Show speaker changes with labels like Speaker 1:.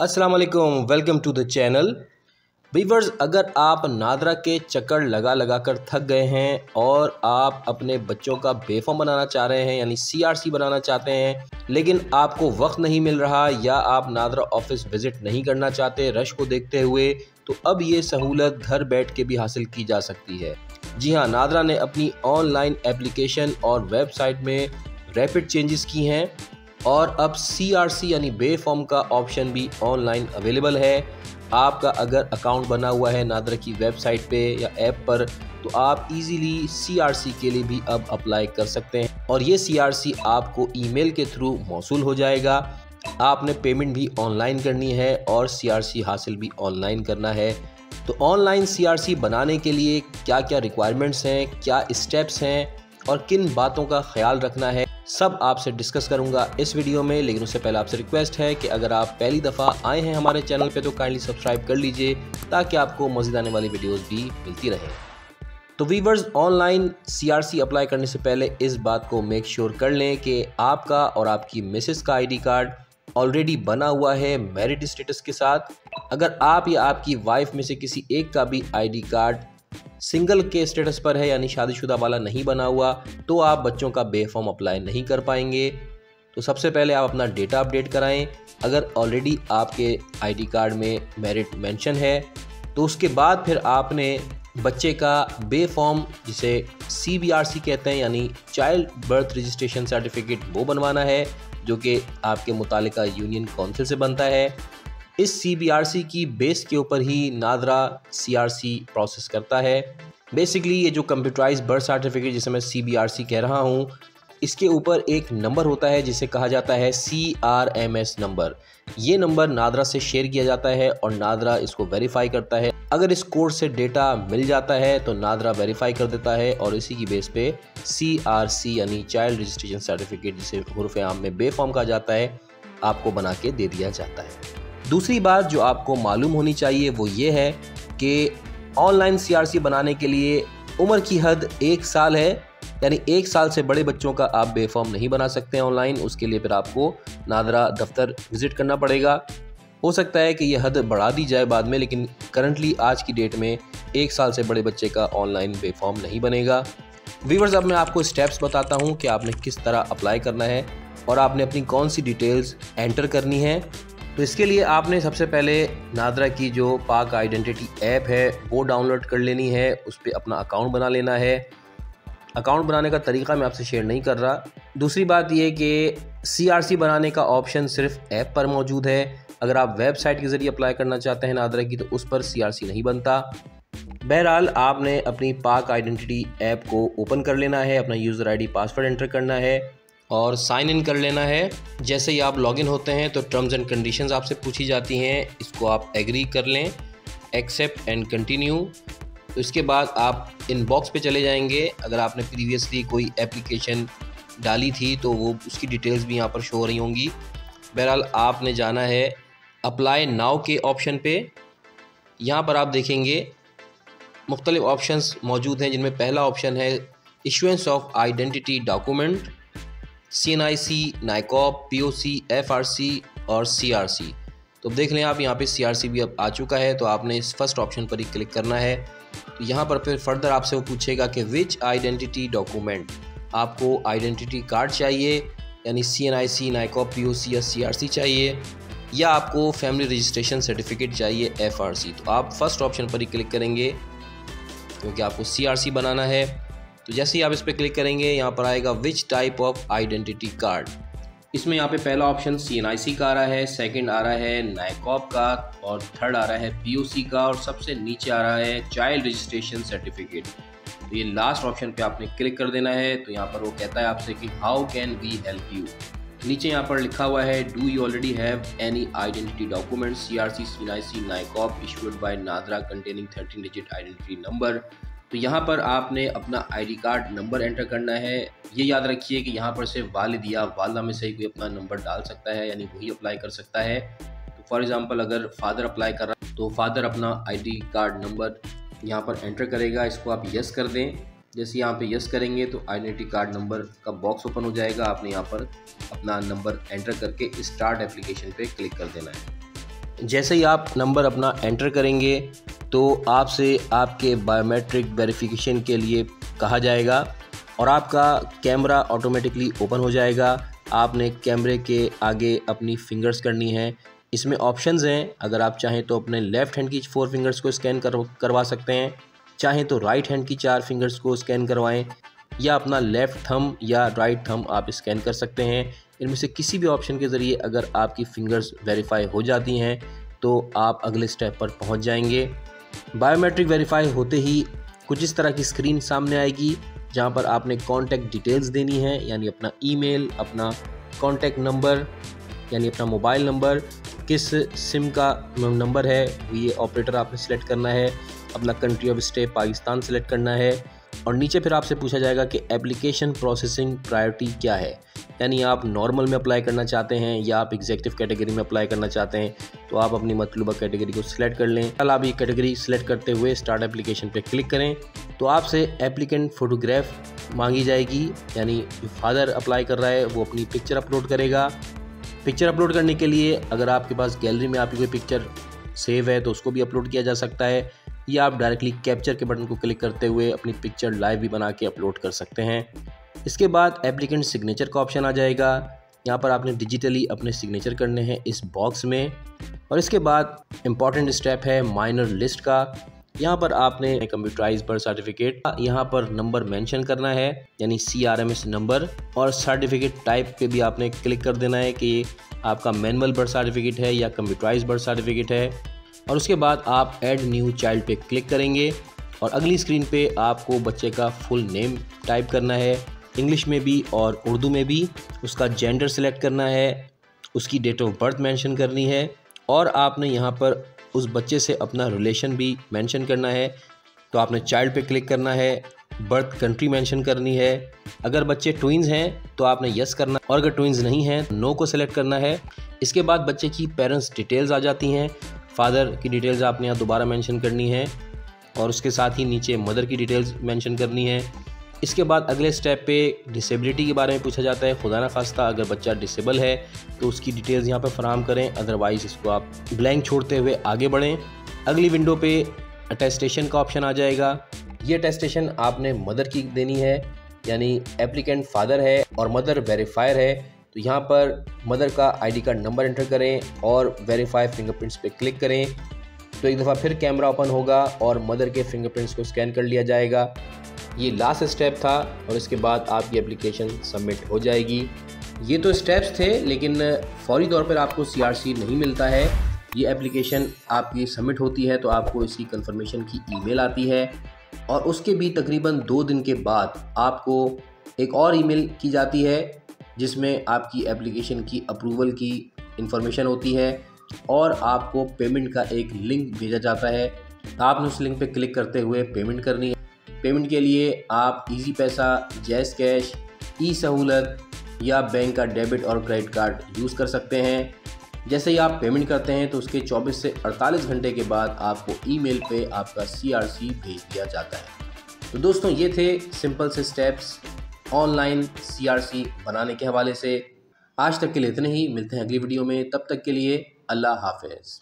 Speaker 1: अस्सलाम वालेकुम, welcome to the channel. Viewers, अगर आप नादरा के चक्कर लगा लगा कर थक गए हैं और आप अपने बच्चों का बेफॉर्म बनाना चाह रहे हैं यानी सीआरसी बनाना चाहते हैं, लेकिन आपको वक्त नहीं मिल रहा या आप नादरा ऑफिस विज़िट नहीं करना चाहते रश को देखते हुए, तो अब ये सहूलत घर बैठ के भी हासिल की जा सकती है। जी हाँ, नादरा ने अपनी ऑनलाइन एप्लीकेशन और वेबसाइट में रैपिड चेंजेस की हैं और अब सीआरसी यानी बे फॉर्म का ऑप्शन भी ऑनलाइन अवेलेबल है। आपका अगर अकाउंट बना हुआ है नादरा की वेबसाइट पे या ऐप पर, तो आप इजीली सीआरसी के लिए भी अब अप्लाई कर सकते हैं और ये सीआरसी आपको ईमेल के थ्रू मौसूल हो जाएगा। आपने पेमेंट भी ऑनलाइन करनी है और सीआरसी हासिल भी ऑनलाइन करना है। तो ऑनलाइन सीआरसी बनाने के लिए क्या क्या रिक्वायरमेंट्स हैं, क्या स्टेप्स हैं और किन बातों का ख्याल रखना है, सब आपसे डिस्कस करूंगा इस वीडियो में। लेकिन उससे पहले आपसे रिक्वेस्ट है कि अगर आप पहली दफ़ा आए हैं हमारे चैनल पे तो काइंडली सब्सक्राइब कर लीजिए ताकि आपको मज़ीद आने वाली वीडियोस भी मिलती रहें। तो वीवर्स, ऑनलाइन सीआरसी अप्लाई करने से पहले इस बात को मेक श्योर कर लें कि आपका और आपकी मिसेस का आईडी कार्ड ऑलरेडी बना हुआ है मैरिड स्टेटस के साथ। अगर आप या आपकी वाइफ में से किसी एक का भी आईडी कार्ड सिंगल के स्टेटस पर है यानी शादीशुदा वाला नहीं बना हुआ, तो आप बच्चों का बे फॉर्म अप्लाई नहीं कर पाएंगे। तो सबसे पहले आप अपना डेटा अपडेट कराएं। अगर ऑलरेडी आपके आईडी कार्ड में मैरिड मेंशन है तो उसके बाद फिर आपने बच्चे का बे फॉर्म, जिसे CBRC कहते हैं यानी चाइल्ड बर्थ रजिस्ट्रेशन सर्टिफिकेट, वो बनवाना है जो कि आपके मुतालिका यूनियन काउंसिल से बनता है। इस CBRC की बेस के ऊपर ही नादरा CRC प्रोसेस करता है। बेसिकली ये जो कंप्यूटराइज बर्थ सर्टिफिकेट जिसे मैं CBRC कह रहा हूँ, इसके ऊपर एक नंबर होता है जिसे कहा जाता है CRMS नंबर। ये नंबर नादरा से शेयर किया जाता है और नादरा इसको वेरीफाई करता है। अगर इस कोड से डेटा मिल जाता है तो नादरा वेरीफाई कर देता है और इसी की बेस पे CRC यानी चाइल्ड रजिस्ट्रेशन सर्टिफिकेट, जिसे हुर्फ़े आम में बे फॉर्म कहा जाता है, आपको बना के दे दिया जाता है। दूसरी बात जो आपको मालूम होनी चाहिए वो ये है कि ऑनलाइन सीआरसी बनाने के लिए उम्र की हद 1 साल है, यानी 1 साल से बड़े बच्चों का आप बे फॉर्म नहीं बना सकते हैं ऑनलाइन। उसके लिए फिर आपको नादरा दफ्तर विज़िट करना पड़ेगा। हो सकता है कि यह हद बढ़ा दी जाए बाद में, लेकिन करंटली आज की डेट में 1 साल से बड़े बच्चे का ऑनलाइन बे फॉर्म नहीं बनेगा। व्यूअर्स, अब मैं आपको स्टेप्स बताता हूँ कि आपने किस तरह अप्लाई करना है और आपने अपनी कौन सी डिटेल्स एंटर करनी है। तो इसके लिए आपने सबसे पहले नादरा की जो पाक आइडेंटिटी ऐप है वो डाउनलोड कर लेनी है, उस पर अपना अकाउंट बना लेना है। अकाउंट बनाने का तरीका मैं आपसे शेयर नहीं कर रहा। दूसरी बात यह कि सीआरसी बनाने का ऑप्शन सिर्फ ऐप पर मौजूद है। अगर आप वेबसाइट के ज़रिए अप्लाई करना चाहते हैं नादरा की, तो उस पर सीआरसी नहीं बनता। बहरहाल, आपने अपनी पाक आइडेंटिटी ऐप को ओपन कर लेना है, अपना यूज़र आईडी पासवर्ड एंटर करना है और साइन इन कर लेना है। जैसे ही आप लॉगिन होते हैं तो टर्म्स एंड कंडीशंस आपसे पूछी जाती हैं, इसको आप एग्री कर लें, एक्सेप्ट एंड कंटिन्यू। तो इसके बाद आप इनबॉक्स पे चले जाएंगे। अगर आपने प्रीवियसली कोई एप्लीकेशन डाली थी तो वो उसकी डिटेल्स भी यहाँ पर शो हो रही होंगी। बहरहाल, आपने जाना है अप्लाई नाउ के ऑप्शन पे। यहाँ पर आप देखेंगे मुख्तलिफ ऑप्शंस मौजूद हैं, जिनमें पहला ऑप्शन है issuance of identity document, CNIC, NICOP, POC, FRC और CRC। तो देख लें आप, यहाँ पे CRC भी अब आ चुका है, तो आपने इस फर्स्ट ऑप्शन पर ही क्लिक करना है। तो यहाँ पर फिर फर्दर आपसे वो पूछेगा कि विच आइडेंटिटी डॉक्यूमेंट, आपको आइडेंटिटी कार्ड चाहिए यानी CNIC, NICOP, POC या CRC चाहिए, या आपको फैमिली रजिस्ट्रेशन सर्टिफिकेट चाहिए FRC। तो आप फर्स्ट ऑप्शन पर ही क्लिक करेंगे क्योंकि आपको CRC बनाना है। तो जैसे ही आप इस पर क्लिक करेंगे, यहाँ पर आएगा which type of identity card. इसमें यहाँ पे पहला ऑप्शन CNIC का आ रहा है, सेकंड आ रहा है NICOP का और थर्ड आ रहा है POC का और सबसे नीचे आ रहा है चाइल्ड रजिस्ट्रेशन सर्टिफिकेट। तो ये लास्ट ऑप्शन पे आपने क्लिक कर देना है। तो यहाँ पर वो कहता है आपसे कि how can we help you. नीचे यहाँ पर लिखा हुआ है do you already have any identity document CRC, CNIC, NICOP issued by NADRA containing 13 digit identity number. तो यहाँ पर आपने अपना आईडी कार्ड नंबर एंटर करना है। ये याद रखिए कि यहाँ पर सिर्फ वालिद या वालदा में से ही कोई अपना नंबर डाल सकता है, यानी वही अप्लाई कर सकता है। तो फॉर एग्जांपल, अगर फादर अप्लाई कर रहा है तो फादर अपना आईडी कार्ड नंबर यहाँ पर एंटर करेगा, इसको आप यस कर दें। जैसे यहाँ पे यस करेंगे तो आइडेंटिटी कार्ड नंबर का बॉक्स ओपन हो जाएगा। आपने यहाँ पर अपना नंबर एंटर करके स्टार्ट एप्लीकेशन पे क्लिक कर देना है। जैसे ही आप नंबर अपना एंटर करेंगे तो आपसे आपके बायोमेट्रिक वेरिफिकेशन के लिए कहा जाएगा और आपका कैमरा ऑटोमेटिकली ओपन हो जाएगा। आपने कैमरे के आगे अपनी फिंगर्स करनी है। इसमें ऑप्शंस हैं, अगर आप चाहें तो अपने लेफ़्ट हैंड की 4 फिंगर्स को स्कैन करवा सकते हैं, चाहें तो राइट हैंड की 4 फिंगर्स को स्कैन करवाएं, या अपना लेफ़्ट थंब या राइट थंब आप स्कैन कर सकते हैं। इनमें से किसी भी ऑप्शन के ज़रिए अगर आपकी फिंगर्स वेरीफाई हो जाती हैं तो आप अगले स्टेप पर पहुंच जाएंगे। बायोमेट्रिक वेरीफाई होते ही कुछ इस तरह की स्क्रीन सामने आएगी जहां पर आपने कॉन्टैक्ट डिटेल्स देनी है, यानी अपना ईमेल, अपना कॉन्टैक्ट नंबर यानी अपना मोबाइल नंबर, किस सिम का नंबर है ये ऑपरेटर आपने सेलेक्ट करना है, अपना country of stay Pakistan select करना है और नीचे फिर आपसे पूछा जाएगा कि एप्लीकेशन प्रोसेसिंग प्रायोरिटी क्या है, यानी आप नॉर्मल में अप्लाई करना चाहते हैं या आप एग्जीक्यूटिव कैटेगरी में अप्लाई करना चाहते हैं। तो आप अपनी मतलूबा कैटेगरी को सिलेक्ट कर लें। कल आप ये कैटेगरी सिलेक्ट करते हुए स्टार्ट एप्लीकेशन पे क्लिक करें तो आपसे एप्लीकेंट फ़ोटोग्राफ मांगी जाएगी, यानी जो फादर अप्लाई कर रहा है वो अपनी पिक्चर अपलोड करेगा। पिक्चर अपलोड करने के लिए अगर आपके पास गैलरी में आपकी कोई पिक्चर सेव है तो उसको भी अपलोड किया जा सकता है, या आप डायरेक्टली कैप्चर के बटन को क्लिक करते हुए अपनी पिक्चर लाइव भी बना के अपलोड कर सकते हैं। इसके बाद एप्लीकेंट सिग्नेचर का ऑप्शन आ जाएगा। यहाँ पर आपने डिजिटली अपने सिग्नेचर करने हैं इस बॉक्स में। और इसके बाद इम्पॉर्टेंट स्टेप है माइनर लिस्ट का। यहाँ पर आपने कंप्यूटराइज बर्थ सर्टिफिकेट, यहाँ पर नंबर मेंशन करना है यानी CRMS नंबर, और सर्टिफिकेट टाइप पे भी आपने क्लिक कर देना है कि आपका मैनुअल बर्थ सर्टिफिकेट है या कंप्यूटराइज बर्थ सर्टिफिकेट है। और उसके बाद आप ऐड न्यू चाइल्ड पे क्लिक करेंगे और अगली स्क्रीन पे आपको बच्चे का फुल नेम टाइप करना है, इंग्लिश में भी और उर्दू में भी। उसका जेंडर सेलेक्ट करना है, उसकी डेट ऑफ बर्थ मेंशन करनी है और आपने यहाँ पर उस बच्चे से अपना रिलेशन भी मेंशन करना है। तो आपने चाइल्ड पे क्लिक करना है, बर्थ कंट्री मेंशन करनी है। अगर बच्चे ट्विंस हैं तो आपने यस करना, और अगर ट्विंस नहीं हैं नो को सिलेक्ट करना है। इसके बाद बच्चे की पेरेंट्स डिटेल्स आ जाती हैं। फादर की डिटेल्स आपने यहाँ दोबारा मेंशन करनी है और उसके साथ ही नीचे मदर की डिटेल्स मेंशन करनी है। इसके बाद अगले स्टेप पे डिसेबिलिटी के बारे में पूछा जाता है। खुदा ना खास्ता अगर बच्चा डिसेबल है तो उसकी डिटेल्स यहाँ पर फराहम करें, अदरवाइज़ इसको आप ब्लैंक छोड़ते हुए आगे बढ़ें। अगली विंडो पे अटेस्टेशन का ऑप्शन आ जाएगा। ये अटेस्टेशन आपने मदर की देनी है, यानी एप्लीकेंट फादर है और मदर वेरीफायर है। तो यहाँ पर मदर का ID कार्ड नंबर एंटर करें और वेरीफाई फिंगरप्रिंट्स पे क्लिक करें। तो एक दफ़ा फिर कैमरा ओपन होगा और मदर के फिंगरप्रिंट्स को स्कैन कर लिया जाएगा। ये लास्ट स्टेप था और इसके बाद आपकी एप्लीकेशन सबमिट हो जाएगी। ये तो स्टेप्स थे, लेकिन फौरी तौर पर आपको CRC नहीं मिलता है। ये एप्लीकेशन आपकी सबमिट होती है तो आपको इसकी कंफर्मेशन की ईमेल आती है और उसके भी तकरीबन 2 दिन के बाद आपको एक और ईमेल की जाती है जिसमें आपकी एप्लीकेशन की अप्रूवल की इंफॉर्मेशन होती है और आपको पेमेंट का एक लिंक भेजा जाता है। आपने उस लिंक पे क्लिक करते हुए पेमेंट करनी है। पेमेंट के लिए आप इजी पैसा, जैज़ कैश, ई सहूलत या बैंक का डेबिट और क्रेडिट कार्ड यूज़ कर सकते हैं। जैसे ही आप पेमेंट करते हैं तो उसके 24 से 48 घंटे के बाद आपको ईमेल पे आपका CRC भेज दिया जाता है। तो दोस्तों ये थे सिंपल से स्टेप्स ऑनलाइन CRC बनाने के हवाले से। आज तक के लिए इतने ही, मिलते हैं अगली वीडियो में। तब तक के लिए अल्लाह हाफिज़।